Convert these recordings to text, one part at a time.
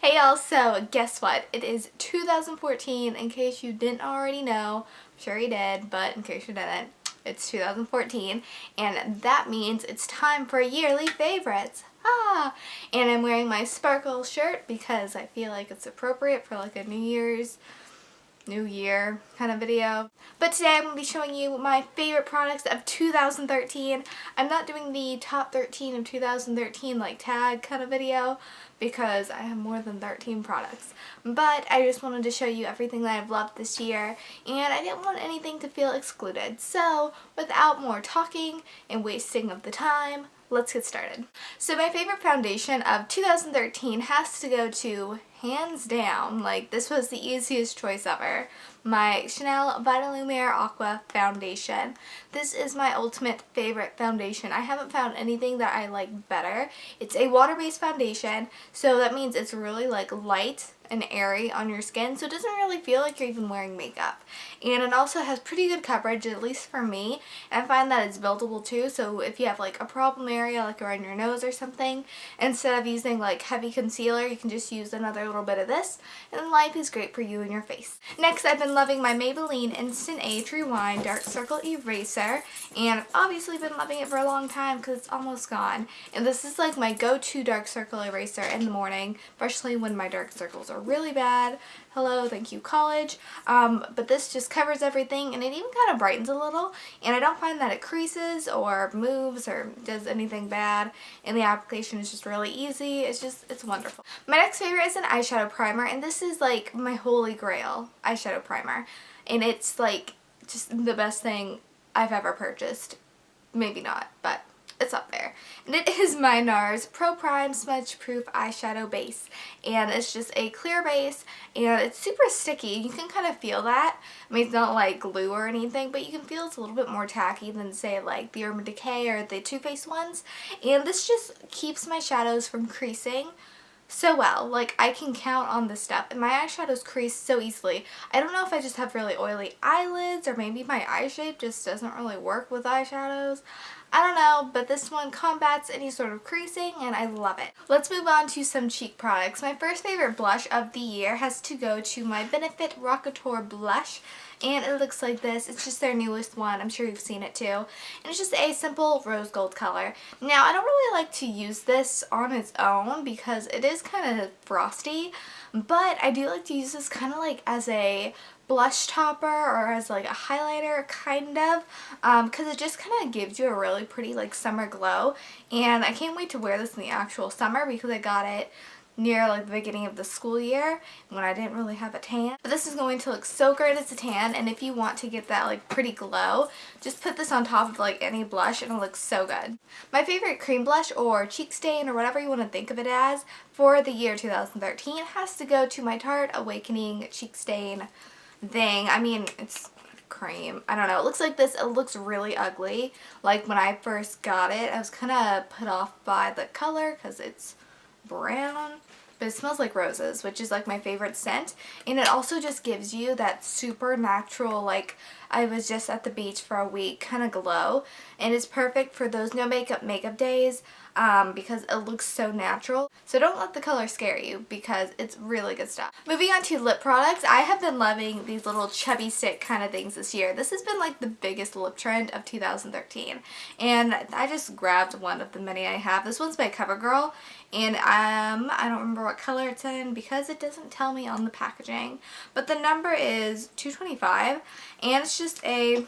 Hey y'all, so guess what? It is 2014, in case you didn't already know. I'm sure you did, but in case you didn't, it's 2014, and that means it's time for yearly favorites. Ah! And I'm wearing my sparkle shirt because I feel like it's appropriate for like a New Year kind of video. But today I'm going to be showing you my favorite products of 2013. I'm not doing the top 13 of 2013 like tag kind of video because I have more than 13 products. But I just wanted to show you everything that I've loved this year, and I didn't want anything to feel excluded. So without more talking and wasting of the time, let's get started. So my favorite foundation of 2013 has to go to, hands down, like this was the easiest choice ever, my Chanel Vitalumiere Aqua foundation. This is my ultimate favorite foundation. I haven't found anything that I like better. It's a water-based foundation, so that means it's really like light and airy on your skin, so it doesn't really feel like you're even wearing makeup. And it also has pretty good coverage, at least for me, and I find that it's buildable too, so if you have like a problem area like around your nose or something, instead of using like heavy concealer, you can just use another little bit of this, and life is great for you and your face. Next, I've been loving my Maybelline Instant Age Rewind Dark Circle Eraser, and I've obviously been loving it for a long time because it's almost gone. And this is like my go-to dark circle eraser in the morning, especially when my dark circles are really bad. Hello, thank you college. But this just covers everything, and it even kind of brightens a little, and I don't find that it creases or moves or does anything bad, and the application is just really easy. It's wonderful. My next favorite is an eyeshadow primer, and this is like my holy grail eyeshadow primer, and it's like just the best thing I've ever purchased. Maybe not, but it's up there. And it is my NARS Pro Prime Smudge Proof Eyeshadow Base. And it's just a clear base, and it's super sticky. You can kind of feel that. I mean, it's not like glue or anything, but you can feel it's a little bit more tacky than, say, like the Urban Decay or the Too Faced ones. And this just keeps my shadows from creasing so well. Like, I can count on this stuff, and my eyeshadows crease so easily. I don't know if I just have really oily eyelids, or maybe my eye shape just doesn't really work with eyeshadows. I don't know, but this one combats any sort of creasing, and I love it. Let's move on to some cheek products. My first favorite blush of the year has to go to my Benefit Rockateur blush, and it looks like this. It's just their newest one. I'm sure you've seen it too. And it's just a simple rose gold color. Now, I don't really like to use this on its own because it is kind of frosty, but I do like to use this kind of like as a blush topper or as like a highlighter, kind of, because it just kind of gives you a really pretty like summer glow, and I can't wait to wear this in the actual summer because I got it near like the beginning of the school year when I didn't really have a tan. But this is going to look so great as a tan, and if you want to get that like pretty glow, just put this on top of like any blush and it looks so good. My favorite cream blush or cheek stain or whatever you want to think of it as for the year 2013 has to go to my Tarte Awakening cheek stain thing. I mean, it's cream. I don't know. It looks like this. It looks really ugly. Like when I first got it, I was kind of put off by the color because it's brown, but it smells like roses, which is like my favorite scent, and it also just gives you that super natural, like I was just at the beach for a week kind of glow, and it's perfect for those no makeup days because it looks so natural. So don't let the color scare you because it's really good stuff. Moving on to lip products, I have been loving these little chubby stick kind of things this year. This has been like the biggest lip trend of 2013, and I just grabbed one of the many I have. This one's by CoverGirl, and I don't remember what color it's in because it doesn't tell me on the packaging, but the number is 225, and it's just a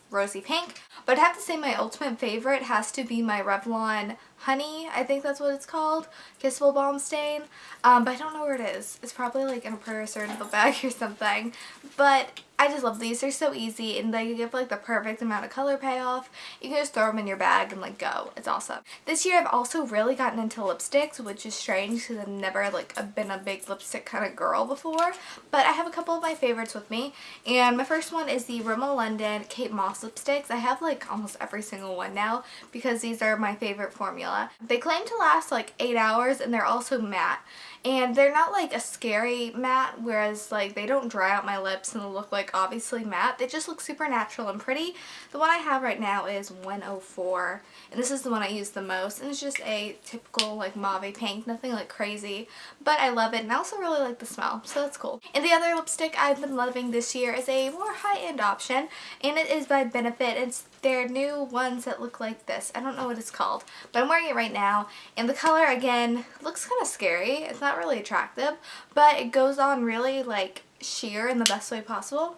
rosy pink. But I have to say my ultimate favorite has to be my Revlon Honey, I think that's what it's called, Kissable Balm Stain, but I don't know where it is. It's probably like in a purse or in a bag or something, but I just love these. They're so easy, and they give like the perfect amount of color payoff. You can just throw them in your bag and like go. It's awesome. This year I've also really gotten into lipsticks, which is strange because I've never like been a big lipstick kind of girl before, but I have a couple of my favorites with me, and my first one is the Rimmel London Kate Moss lipsticks. I have like almost every single one now because these are my favorite formula. They claim to last like 8 hours, and they're also matte, and they're not like a scary matte, whereas like they don't dry out my lips and look like obviously matte. They just look super natural and pretty. The one I have right now is 104, and this is the one I use the most, and it's just a typical like mauve pink, nothing like crazy, but I love it, and I also really like the smell, so that's cool. And the other lipstick I've been loving this year is a more high-end option, and it is by Benefit. It's their new ones that look like this. I don't know what it's called, but I'm wearing it right now, and the color again looks kind of scary. It's not really attractive, but it goes on really like sheer in the best way possible,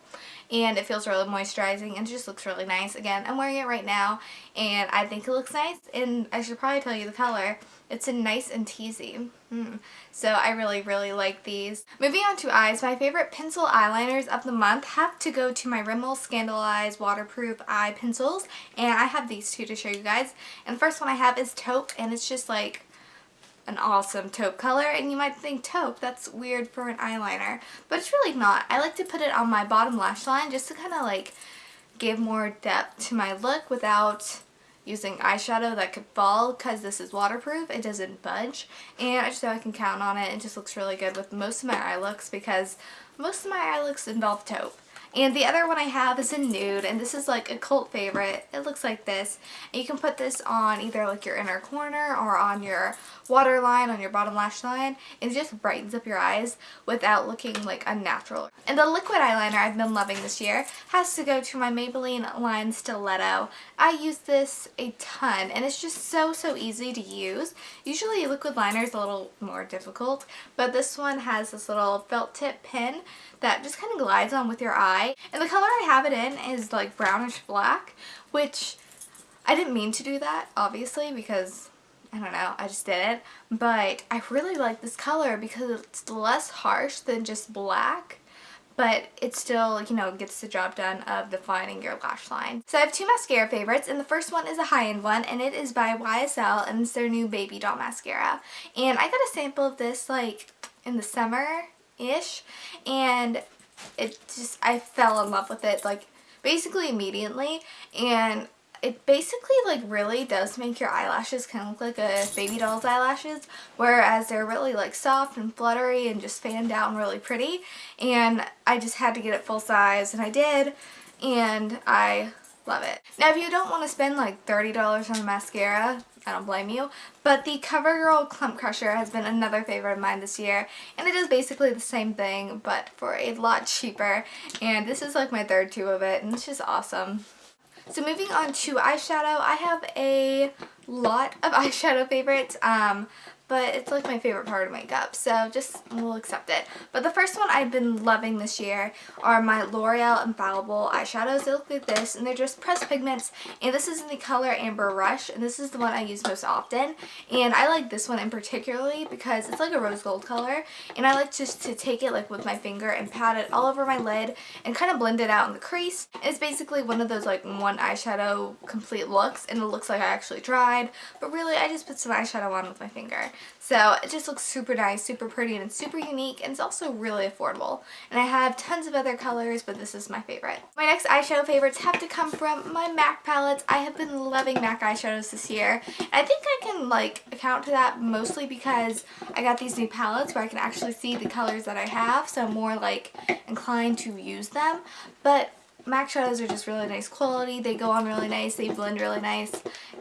and it feels really moisturizing and it just looks really nice. Again, I'm wearing it right now and I think it looks nice, and I should probably tell you the color. It's a nice and teasy. So I really like these. Moving on to eyes, my favorite pencil eyeliners of the month have to go to my Rimmel Scandaleyes Waterproof Eye Pencils, and I have these two to show you guys. And the first one I have is taupe, and it's just like an awesome taupe color, and you might think taupe, that's weird for an eyeliner, but it's really not. I like to put it on my bottom lash line just to kind of like give more depth to my look without using eyeshadow that could fall, because this is waterproof, it doesn't budge, and I just know I can count on it. It just looks really good with most of my eye looks, because most of my eye looks involve taupe. And the other one I have is in nude, and this is like a cult favorite. It looks like this, and you can put this on either like your inner corner or on your waterline, on your bottom lash line, and it just brightens up your eyes without looking like unnatural. And the liquid eyeliner I've been loving this year has to go to my Maybelline Line Stiletto. I use this a ton, and it's just so easy to use. Usually liquid liner is a little more difficult, but this one has this little felt tip pin that just kind of glides on with your eye. And the color I have it in is like brownish black, which I didn't mean to do that, obviously, because I don't know, I just did it. But I really like this color because it's less harsh than just black, but it still, you know, gets the job done of defining your lash line. So I have two mascara favorites, and the first one is a high-end one, and it is by YSL, and it's their new Baby Doll Mascara. And I got a sample of this like in the summer-ish, and it just, I fell in love with it like basically immediately, and it basically like really does make your eyelashes kind of look like a baby doll's eyelashes, whereas they're really like soft and fluttery and just fan down really pretty. And I just had to get it full size, and I did, and I love it. Now if you don't want to spend like $30 on a mascara, I don't blame you, but the CoverGirl Clump Crusher has been another favorite of mine this year, and it is basically the same thing but for a lot cheaper, and this is like my third tube of it, and it's just awesome. So moving on to eyeshadow, I have a lot of eyeshadow favorites, but it's like my favorite part of makeup, so just we'll accept it. But the first one I've been loving this year are my L'Oreal Infallible eyeshadows. They look like this, and they're just pressed pigments, and this is in the color Amber Rush, and this is the one I use most often. And I like this one in particularly because it's like a rose gold color, and I like just to take it like with my finger and pat it all over my lid and kind of blend it out in the crease. And it's basically one of those like one eyeshadow complete looks, and it looks like I actually tried, but really I just put some eyeshadow on with my finger. So it just looks super nice, super pretty, and it's super unique, and it's also really affordable. And I have tons of other colors, but this is my favorite. My next eyeshadow favorites have to come from my MAC palettes. I have been loving MAC eyeshadows this year. I think I can like account to that mostly because I got these new palettes where I can actually see the colors that I have, so I'm more like inclined to use them. But MAC shadows are just really nice quality. They go on really nice, they blend really nice,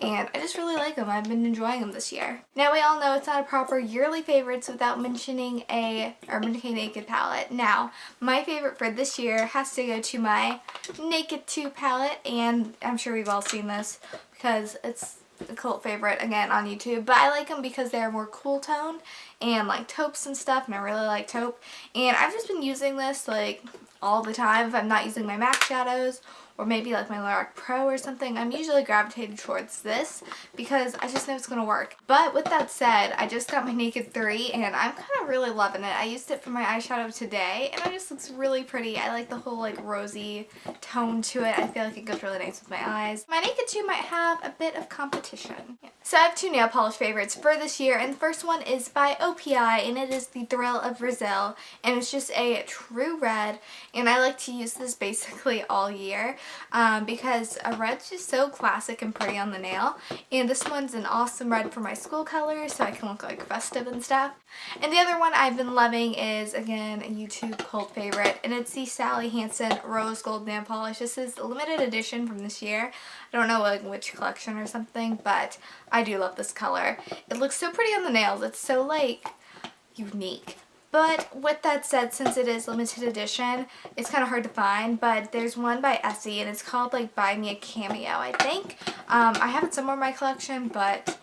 and I just really like them. I've been enjoying them this year. Now we all know it's not a proper yearly favorites without mentioning a Urban Decay Naked palette. Now, my favorite for this year has to go to my Naked 2 palette, and I'm sure we've all seen this because it's a cult favorite again on YouTube, but I like them because they're more cool toned and like taupes and stuff, and I really like taupe. And I've just been using this like all the time. If I'm not using my MAC shadows or maybe like my Lorac Pro or something, I'm usually gravitated towards this because I just know it's going to work. But with that said, I just got my Naked 3 and I'm kind of really loving it. I used it for my eyeshadow today and it just looks really pretty. I like the whole like rosy tone to it. I feel like it goes really nice with my eyes. My Naked 2 might have a bit of competition. Yeah. So I have two nail polish favorites for this year, and the first one is by OPI, and it is the Thrill of Brazil, and it's just a true red, and I like to use this basically all year because a red's just so classic and pretty on the nail, and this one's an awesome red for my school colors so I can look like festive and stuff. And the other one I've been loving is, again, a YouTube cult favorite, and it's the Sally Hansen Rose Gold Nail Polish. This is a limited edition from this year. I don't know like which collection or something, but I do love this color. It looks so pretty on the nails. It's so like unique. But with that said, since it is limited edition, it's kind of hard to find, but there's one by Essie, and it's called like Buy Me a Cameo, I think. I have it somewhere in my collection, but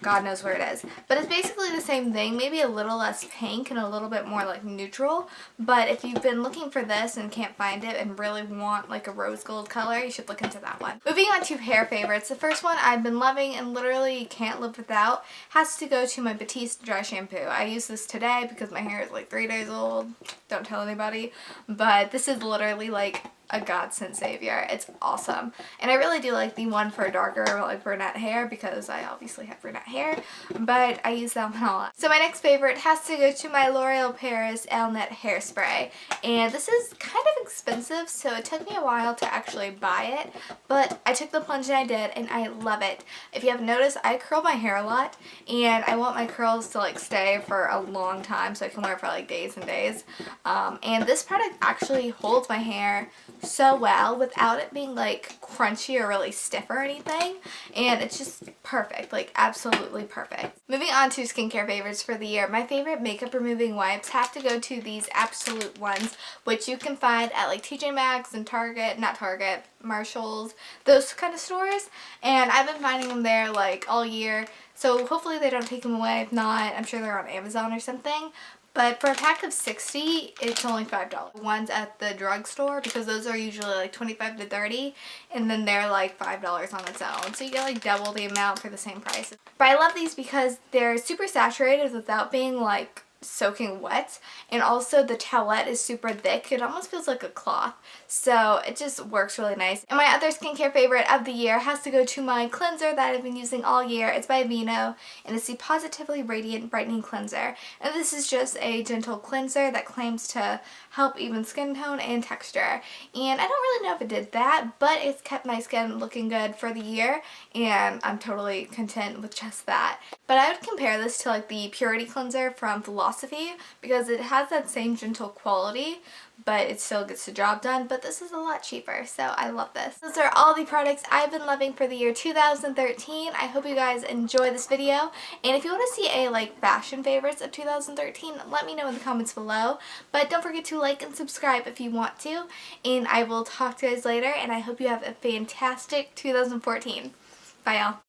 God knows where it is. But it's basically the same thing, maybe a little less pink and a little bit more like neutral. But if you've been looking for this and can't find it and really want like a rose gold color, you should look into that one. Moving on to hair favorites. The first one I've been loving and literally can't live without has to go to my Batiste dry shampoo. I use this today because my hair is like 3 days old. Don't tell anybody. But this is literally like a godsend savior. It's awesome. And I really do like the one for darker like brunette hair because I obviously have brunette hair, but I use that one a lot. So my next favorite has to go to my L'Oreal Paris Elnet hairspray, and this is kind of expensive, so it took me a while to actually buy it, but I took the plunge and I did, and I love it. If you haven't noticed, I curl my hair a lot, and I want my curls to like stay for a long time so I can wear it for like days and days. And this product actually holds my hair so well without it being like crunchy or really stiff or anything, and it's just perfect, like absolutely perfect. Moving on to skincare favorites for the year, my favorite makeup removing wipes have to go to these Absolute ones, which you can find at like TJ Maxx and Target, not Target, Marshalls, those kind of stores, and I've been finding them there like all year, so hopefully they don't take them away. If not, I'm sure they're on Amazon or something. But for a pack of 60, it's only $5. Ones at the drugstore, because those are usually like 25 to 30, and then they're like $5 on its own. So you get like double the amount for the same price. But I love these because they're super saturated without being like soaking wet, and also the towelette is super thick. It almost feels like a cloth, so it just works really nice. And my other skincare favorite of the year has to go to my cleanser that I've been using all year. It's by Vino, and it's the Positively Radiant Brightening Cleanser, and this is just a gentle cleanser that claims to help even skin tone and texture, and I don't really know if it did that, but it's kept my skin looking good for the year, and I'm totally content with just that. But I would compare this to like the Purity Cleanser from Philosophy because it has that same gentle quality, but it still gets the job done, but this is a lot cheaper, so I love this. Those are all the products I've been loving for the year 2013. I hope you guys enjoy this video, and if you want to see a like fashion favorites of 2013, let me know in the comments below, but don't forget to like and subscribe if you want to, and I will talk to you guys later, and I hope you have a fantastic 2014. Bye y'all.